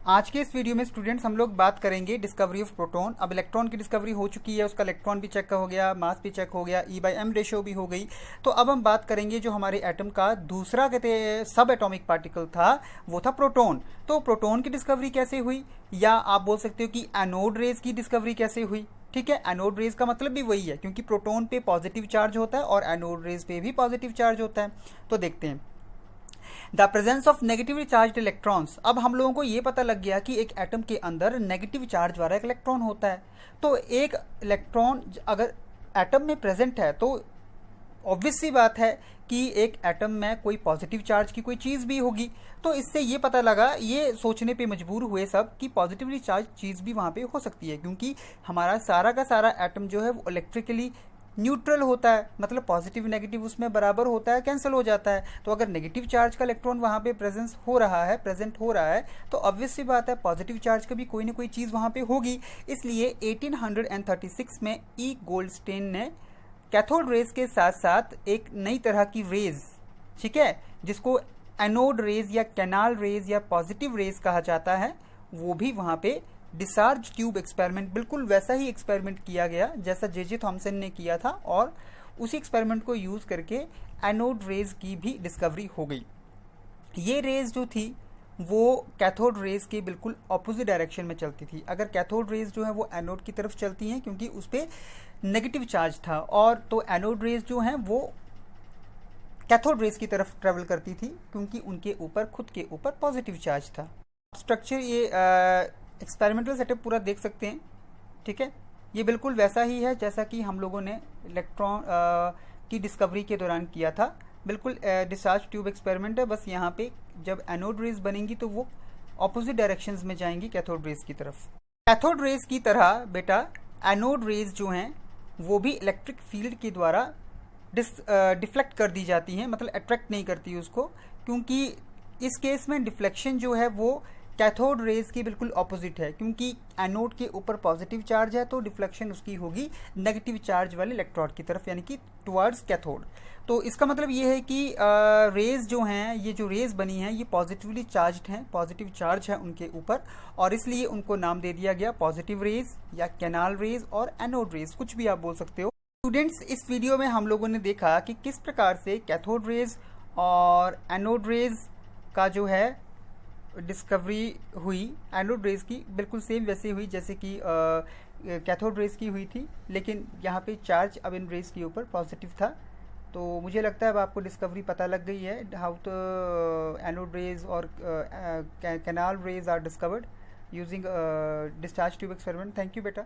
आज के इस वीडियो में स्टूडेंट्स हम लोग बात करेंगे डिस्कवरी ऑफ प्रोटॉन। अब इलेक्ट्रॉन की डिस्कवरी हो चुकी है, उसका इलेक्ट्रॉन भी चेक हो गया, मास भी चेक हो गया, E/m रेशियो भी हो गई। तो अब हम बात करेंगे जो हमारे एटम का दूसरा कहते हैं सब एटॉमिक पार्टिकल था, वो था प्रोटॉन। तो प्रोटॉन की डिस्कवरी कैसे हुई, या आप बोल सकते हो कि एनोड रेज की डिस्कवरी कैसे हुई। ठीक है, एनोड रेज का मतलब भी वही है, क्योंकि प्रोटॉन पे पॉजिटिव चार्ज होता है और एनोड रेज पे भी पॉजिटिव चार्ज होता है। तो देखते हैं the presence of negatively charge electrons. अब हम लोगों को ये पता लग गया कि एक एटम के अंदर नेगेटिव चार्ज वाला एक इलेक्ट्रॉन होता है। तो एक इलेक्ट्रॉन अगर एटम में प्रेजेंट है तो ऑब्वियस सी बात है कि एक एटम में कोई पॉजिटिव चार्ज की कोई चीज़ भी होगी। तो इससे ये पता लगा, ये सोचने पे मजबूर हुए सब कि पॉजिटिवली चार्ज चीज़ भी वहाँ पे हो सकती है, क्योंकि हमारा सारा का सारा एटम जो है वो इलेक्ट्रिकली न्यूट्रल होता है, मतलब पॉजिटिव नेगेटिव उसमें बराबर होता है, कैंसिल हो जाता है। तो अगर नेगेटिव चार्ज का इलेक्ट्रॉन वहाँ पे प्रेजेंट हो रहा है तो ऑब्वियस सी बात है पॉजिटिव चार्ज का भी कोई ना कोई चीज़ वहाँ पे होगी। इसलिए 1836 में ई गोल्डस्टेन ने कैथोड रेज के साथ साथ एक नई तरह की रेज, ठीक है, जिसको एनोड रेज या कैनाल रेज या पॉजिटिव रेज कहा जाता है, वो भी वहाँ पे डिस्चार्ज ट्यूब एक्सपेरिमेंट, बिल्कुल वैसा ही एक्सपेरिमेंट किया गया जैसा जे थॉमसन ने किया था, और उसी एक्सपेरिमेंट को यूज़ करके एनोड रेज की भी डिस्कवरी हो गई। ये रेज जो थी वो कैथोड रेज के बिल्कुल ऑपोजिट डायरेक्शन में चलती थी। अगर कैथोड रेज जो है वो एनोड की तरफ चलती हैं क्योंकि उस पर नेगेटिव चार्ज था, और तो एनोड रेज जो हैं वो कैथोड रेज की तरफ ट्रेवल करती थी क्योंकि उनके ऊपर खुद के ऊपर पॉजिटिव चार्ज था। स्ट्रक्चर ये एक्सपेरिमेंटल सेटअप पूरा देख सकते हैं। ठीक है, ये बिल्कुल वैसा ही है जैसा कि हम लोगों ने इलेक्ट्रॉन की डिस्कवरी के दौरान किया था। बिल्कुल डिस्चार्ज ट्यूब एक्सपेरिमेंट है, बस यहाँ पे जब एनोड रेज बनेंगी तो वो ऑपोजिट डायरेक्शंस में जाएंगी कैथोड रेज की तरफ। कैथोड रेज की तरह बेटा एनोड रेज जो हैं वो भी इलेक्ट्रिक फील्ड के द्वारा डिफ्लेक्ट कर दी जाती हैं, मतलब अट्रैक्ट नहीं करती उसको, क्योंकि इस केस में डिफ्लेक्शन जो है वो कैथोड रेज की बिल्कुल ऑपोजिट है। क्योंकि एनोड के ऊपर पॉजिटिव चार्ज है तो डिफ्लेक्शन उसकी होगी नेगेटिव चार्ज वाले इलेक्ट्रोड की तरफ, यानी कि टुवर्ड्स कैथोड। तो इसका मतलब ये है कि रेज जो हैं, ये जो रेज बनी हैं ये पॉजिटिवली चार्ज्ड हैं, पॉजिटिव चार्ज है उनके ऊपर, और इसलिए उनको नाम दे दिया गया पॉजिटिव रेज या कैनाल रेज और एनोड रेज, कुछ भी आप बोल सकते हो। स्टूडेंट्स, इस वीडियो में हम लोगों ने देखा कि किस प्रकार से कैथोड रेज और एनोड रेज का जो है डिस्कवरी हुई। एनोड रेज की बिल्कुल सेम वैसे हुई जैसे कि कैथोड रेज की हुई थी, लेकिन यहाँ पे चार्ज अब इन रेज के ऊपर पॉजिटिव था। तो मुझे लगता है अब आपको डिस्कवरी पता लग गई है, हाउ तो एनोड रेज और canal rays are discovered using discharge tube experiment. Thank you बेटा।